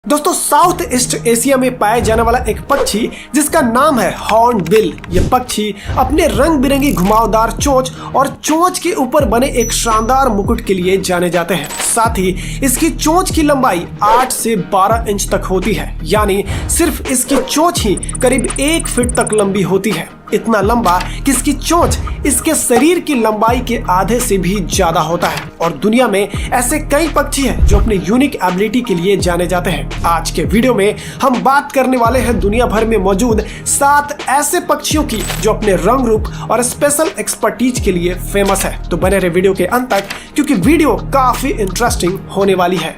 दोस्तों south east Asia में पाए जाने वाला एक पक्षी जिसका नाम है हॉर्न बिल। ये पक्षी अपने रंग बिरंगी घुमावदार चोंच और चोंच के ऊपर बने एक शानदार मुकुट के लिए जाने जाते हैं। साथ ही इसकी चोंच की लंबाई 8 से 12 इंच तक होती है, यानी सिर्फ इसकी चोंच ही करीब 1 फीट तक लंबी होती है। इतना लंबा कि इसकी चोंच इसके शरीर की लंबाई के आधे से भी ज्यादा होता है। और दुनिया में ऐसे कई पक्षी हैं जो अपने यूनिक एबिलिटी के लिए जाने जाते हैं। आज के वीडियो में हम बात करने वाले हैं दुनिया भर में मौजूद 7 ऐसे पक्षियों की जो अपने रंग रूप और स्पेशल एक्सपर्टीज के लिए फेमस है। तो बने रहे वीडियो के अंत तक क्योंकि वीडियो काफी इंटरेस्टिंग होने वाली है।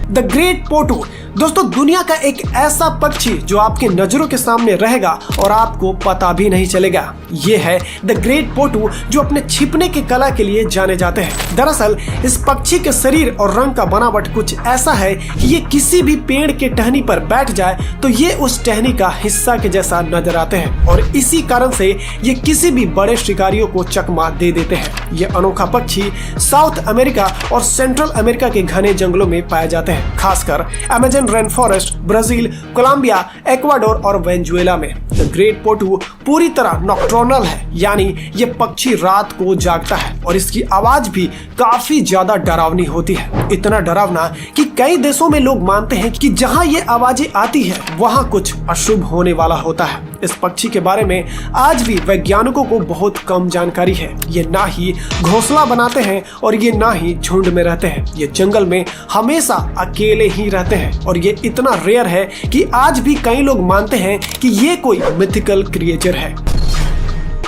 द ग्रेट पोटू दोस्तों दुनिया का एक ऐसा पक्षी जो आपके नजरों के सामने रहेगा और आपको पता भी नहीं चलेगा। ये है द ग्रेट पोटू जो अपने छिपने की कला के लिए जाने जाते हैं। दरअसल इस पक्षी के शरीर और रंग का बनावट कुछ ऐसा है कि ये किसी भी पेड़ के टहनी पर बैठ जाए तो ये उस टहनी का हिस्सा के जैसा नजर आते हैं और इसी कारण से ये किसी भी बड़े शिकारियों को चकमा दे देते हैं। ये अनोखा पक्षी साउथ अमेरिका और सेंट्रल अमेरिका के घने जंगलों में पाए जाते हैं, खासकर Amazon rain forest, Brazil, Colombia, Ecuador और वेनेजुएला में। द ग्रेट पोटू पूरी तरह नॉक्टर्नल है, यानी ये पक्षी रात को जागता है और इसकी आवाज भी काफी ज्यादा डरावनी होती है। इतना डरावना कि कई देशों में लोग मानते हैं कि जहां ये आवाजें आती है वहां कुछ अशुभ होने वाला होता है। इस पक्षी के बारे में आज भी वैज्ञानिकों को बहुत कम जानकारी है। ये ना ही घोंसला बनाते हैं और ये ना ही झुंड में रहते हैं। ये जंगल में हमेशा अकेले ही रहते हैं और ये इतना रेयर है कि आज भी कई लोग मानते हैं कि ये कोई मिथिकल क्रिएचर है।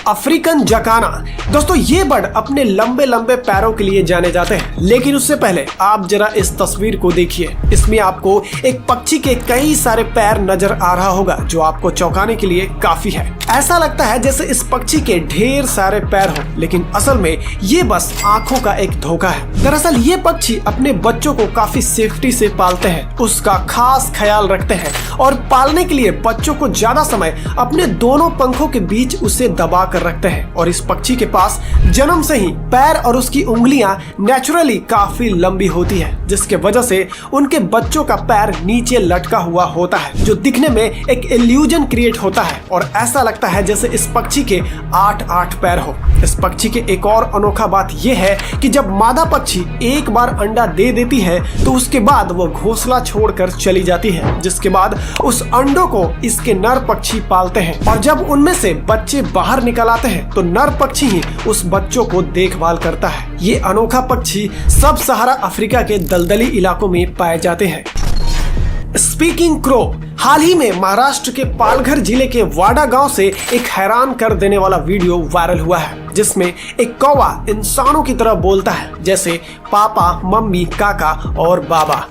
अफ्रीकन जकाना दोस्तों ये बर्ड अपने लंबे लंबे पैरों के लिए जाने जाते हैं, लेकिन उससे पहले आप जरा इस तस्वीर को देखिए। इसमें आपको एक पक्षी के कई सारे पैर नजर आ रहा होगा जो आपको चौंकाने के लिए काफी है। ऐसा लगता है जैसे इस पक्षी के ढेर सारे पैर हो, लेकिन असल में ये बस आंखों का एक धोखा है। दरअसल ये पक्षी अपने बच्चों को काफी सेफ्टी से पालते हैं, उसका खास ख्याल रखते हैं और पालने के लिए बच्चों को ज्यादा समय अपने दोनों पंखों के बीच उसे दबा कर रखते हैं। और इस पक्षी के पास जन्म से ही पैर और उसकी उंगलियां नेचुरली काफी लंबी होती है, जिसके वजह से उनके बच्चों का पैर नीचे लटका हुआ होता है, जो दिखने में एक इल्यूजन क्रिएट होता है और ऐसा लगता है जैसे इस पक्षी के 8 पैर हो। इस पक्षी के एक और अनोखा बात यह है कि जब मादा पक्षी एक बार अंडा दे देती है तो उसके बाद वो घोंसला छोड़कर चली जाती है, जिसके बाद उस अंडों को इसके नर पक्षी पालते हैं और जब उनमें से बच्चे बाहर निकल आते हैं तो नर पक्षी ही उस बच्चों को देखभाल करता है। ये अनोखा पक्षी सब सहारा अफ्रीका के दलदली इलाकों में पाए जाते हैं। स्पीकिंग क्रो हाल ही में महाराष्ट्र के पालघर जिले के वाडा गांव से एक हैरान कर देने वाला वीडियो वायरल हुआ है, जिसमें एक कौवा इंसानों की तरह बोलता है, जैसे पापा, मम्मी, काका और बाबा।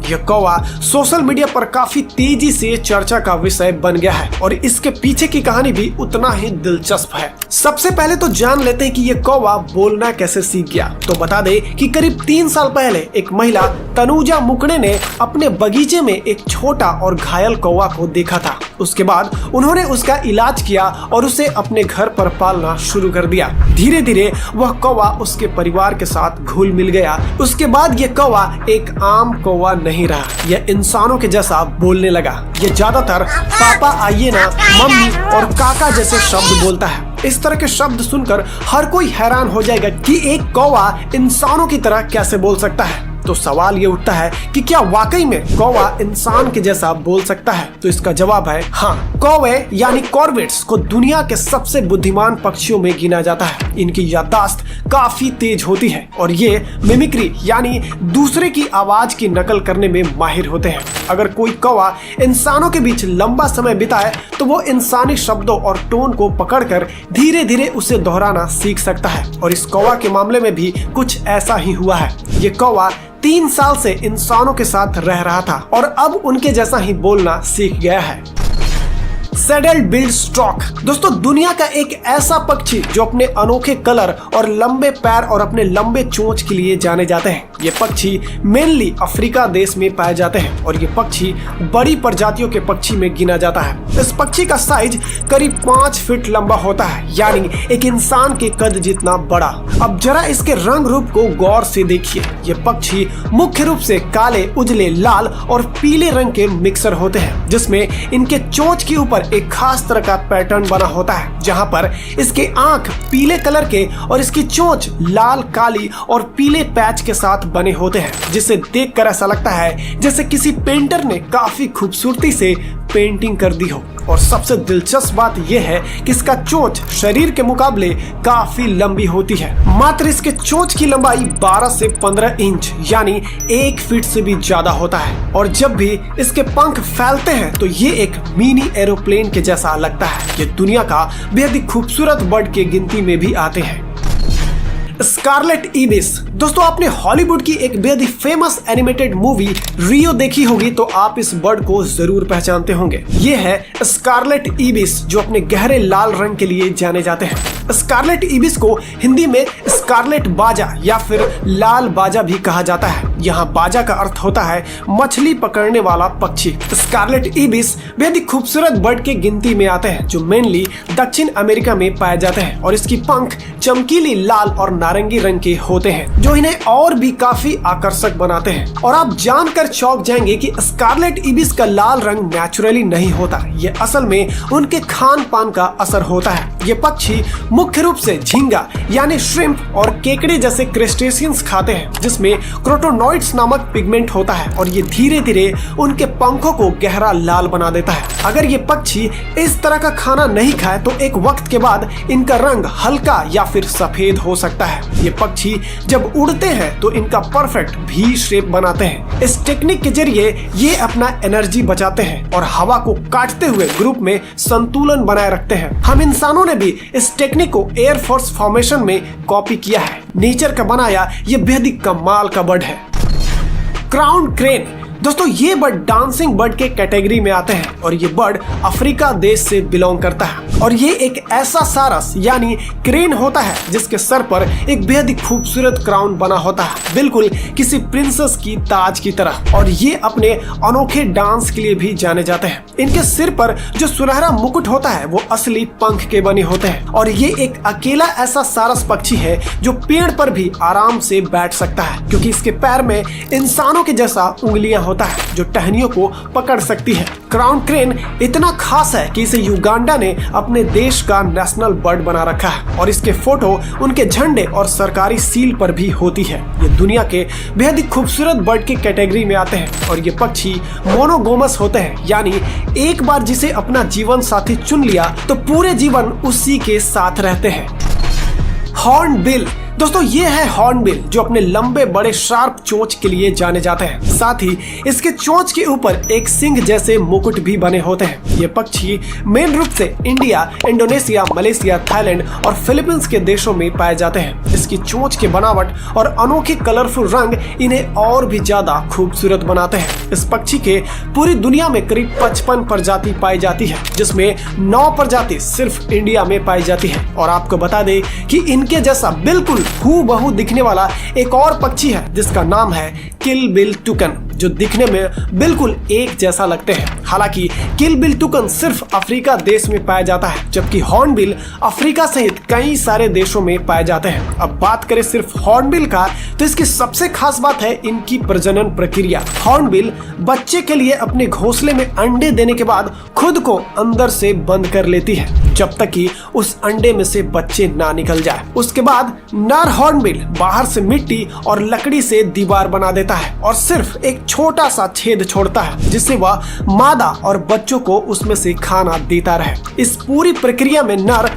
यह कौवा सोशल मीडिया पर काफी तेजी से चर्चा का विषय बन गया है और इसके पीछे की कहानी भी उतना ही दिलचस्प है। सबसे पहले तो जान लेते हैं कि यह कौवा बोलना कैसे सीख गया। तो बता दे कि करीब 3 साल पहले एक महिला तनुजा मुकणे ने अपने बगीचे में एक छोटा और घायल कौवा को देखा था। उसके बाद उन्होंने उसका इलाज किया और उसे अपने घर पर पालना शुरू कर दिया। धीरे धीरे वह कौवा उसके परिवार के साथ घुल मिल गया। उसके बाद यह कौवा एक आम कौवा नहीं रहा, यह इंसानों के जैसा बोलने लगा। यह ज्यादातर पापा, आइए ना, मम्मी और काका जैसे शब्द बोलता है। इस तरह के शब्द सुनकर हर कोई हैरान हो जाएगा कि एक कौवा इंसानों की तरह कैसे बोल सकता है। तो सवाल ये उठता है कि क्या वाकई में कौवा इंसान के जैसा बोल सकता है? तो इसका जवाब है हाँ। कौवे यानी कॉर्वेट्स को दुनिया के सबसे बुद्धिमान पक्षियों में गिना जाता है। इनकी याददाश्त काफी तेज होती है और ये मिमिक्री यानी दूसरे की आवाज की नकल करने में माहिर होते हैं। अगर कोई कौवा इंसानों के बीच लंबा समय बिताए तो वो इंसानी शब्दों और टोन को पकड़कर धीरे धीरे उसे दोहराना सीख सकता है और इस कौवा के मामले में भी कुछ ऐसा ही हुआ है। ये कौवा 3 साल से इंसानों के साथ रह रहा था और अब उनके जैसा ही बोलना सीख गया है। Saddle build stock. दोस्तों दुनिया का एक ऐसा पक्षी जो अपने अनोखे कलर और लंबे पैर और अपने लंबे चोंच के लिए जाने जाते हैं। ये पक्षी मेनली अफ्रीका देश में पाए जाते हैं और ये पक्षी बड़ी प्रजातियों के पक्षी में गिना जाता है। इस पक्षी का साइज करीब 5 फीट लंबा होता है, यानी एक इंसान के कद जितना बड़ा। अब जरा इसके रंग रूप को गौर से देखिए। ये पक्षी मुख्य रूप से काले, उजले, लाल और पीले रंग के मिक्सर होते हैं, जिसमें इनके चोंच के ऊपर एक खास तरह का पैटर्न बना होता है, जहां पर इसके आंख पीले कलर के और इसकी चोंच लाल, काली और पीले पैच के साथ बने होते हैं, जिसे देखकर ऐसा लगता है जैसे किसी पेंटर ने काफी खूबसूरती से पेंटिंग कर दी हो। और सबसे दिलचस्प बात यह है कि इसका चोंच शरीर के मुकाबले काफी लंबी होती है। मात्र इसके चोंच की लंबाई 12 से 15 इंच यानी 1 फीट से भी ज्यादा होता है। और जब भी इसके पंख फैलते हैं तो ये एक मिनी एरोप्लेन के जैसा लगता है। ये दुनिया का बेहद ही खूबसूरत बर्ड के गिनती में भी आते हैं। Scarlet ibis. दोस्तों आपने हॉलीवुड की एक बेहद ही फेमस एनिमेटेड मूवी रियो देखी होगी तो आप इस बर्ड को जरूर पहचानते होंगे। ये है स्कारलेट इबिस, जो अपने गहरे लाल रंग के लिए जाने जाते हैं। स्कारलेट इबिस को हिंदी में स्कारलेट बाजा या फिर लाल बाजा भी कहा जाता है। यहाँ बाजा का अर्थ होता है मछली पकड़ने वाला पक्षी। स्कारलेट इबिस बेहद ही खूबसूरत बर्ड के गिनती में आते हैं, जो मेनली दक्षिण अमेरिका में पाए जाते हैं और इसकी पंख चमकीली लाल और नारंगी रंग के होते हैं, जो इन्हें और भी काफी आकर्षक बनाते हैं। और आप जानकर चौंक जाएंगे कि स्कारलेट इबिस का लाल रंग नेचुरली नहीं होता, ये असल में उनके खान पान का असर होता है। ये पक्षी मुख्य रूप से झींगा यानी श्रिम्प और केकड़े जैसे क्रेस्टेशियंस खाते हैं, जिसमें क्रोटोनॉइड्स नामक पिगमेंट होता है और ये धीरे धीरे उनके पंखों को गहरा लाल बना देता है। अगर ये पक्षी इस तरह का खाना नहीं खाए तो एक वक्त के बाद इनका रंग हल्का या फिर सफेद हो सकता है। ये पक्षी जब उड़ते हैं तो इनका परफेक्ट भी शेप बनाते हैं। इस टेक्निक के जरिए ये अपना एनर्जी बचाते हैं और हवा को काटते हुए ग्रुप में संतुलन बनाए रखते हैं। हम इंसानों ने भी इस टेक्निक को एयरफोर्स फॉर्मेशन में कॉपी किया है। नेचर का बनाया ये बेहद ही कमाल का बर्ड है। Crown crane. दोस्तों ये बर्ड डांसिंग बर्ड के कैटेगरी में आते हैं और ये बर्ड अफ्रीका देश से बिलोंग करता है। और ये एक ऐसा सारस यानी क्रेन होता है जिसके सर पर एक बेहद ही खूबसूरत क्राउन बना होता है, बिल्कुल किसी प्रिंसेस की ताज की तरह। और ये अपने अनोखे डांस के लिए भी जाने जाते हैं। इनके सिर पर जो सुनहरा मुकुट होता है वो असली पंख के बने होते हैं। और ये एक अकेला ऐसा सारस पक्षी है जो पेड़ पर भी आराम से बैठ सकता है, क्योंकि इसके पैर में इंसानों के जैसा उंगलियां होता है जो टहनियों को पकड़ सकती है। क्राउन क्रेन इतना खास है कि इसे युगांडा ने अपने देश का नेशनल बर्ड बना रखा है और इसके फोटो उनके झंडे और सरकारी सील पर भी होती है। ये दुनिया के बेहद ही खूबसूरत बर्ड की कैटेगरी में आते हैं और ये पक्षी मोनोगोमस होते हैं, यानी एक बार जिसे अपना जीवन साथी चुन लिया तो पूरे जीवन उसी के साथ रहते हैं। Horn bill. दोस्तों ये है हॉर्नबिल, जो अपने लंबे बड़े शार्प चोंच के लिए जाने जाते हैं। साथ ही इसके चोंच के ऊपर एक सिंह जैसे मुकुट भी बने होते हैं। ये पक्षी मेन रूप से इंडिया, इंडोनेशिया, मलेशिया, थाईलैंड और फिलीपींस के देशों में पाए जाते हैं। इसकी चोंच के बनावट और अनोखे कलरफुल रंग इन्हें और भी ज्यादा खूबसूरत बनाते हैं। इस पक्षी के पूरी दुनिया में करीब 55 प्रजाति पाई जाती है, जिसमें 9 प्रजाति सिर्फ इंडिया में पाई जाती है। और आपको बता दें कि इनके जैसा बिल्कुल हूबहू दिखने वाला एक और पक्षी है जिसका नाम है किल बिल टुकन, जो दिखने में बिल्कुल एक जैसा लगते हैं। हालांकि किल बिल टुकन सिर्फ अफ्रीका देश में पाया जाता है, जबकि हॉर्नबिल अफ्रीका सहित कई सारे देशों में पाए जाते हैं। अब बात करें सिर्फ हॉर्नबिल का, तो इसकी सबसे खास बात है इनकी प्रजनन प्रक्रिया। हॉर्नबिल बच्चे के लिए अपने घोंसले में अंडे देने के बाद खुद को अंदर से बंद कर लेती है, जब तक कि उस अंडे में से बच्चे ना निकल जाए। उसके बाद नर हॉर्नबिल बाहर से मिट्टी और लकड़ी से दीवार बना देता है और सिर्फ एक छोटा सा छेद छोड़ता है, जिससे वह मादा और बच्चों को उसमें से खाना देता रहे। इस पूरी प्रक्रिया में नर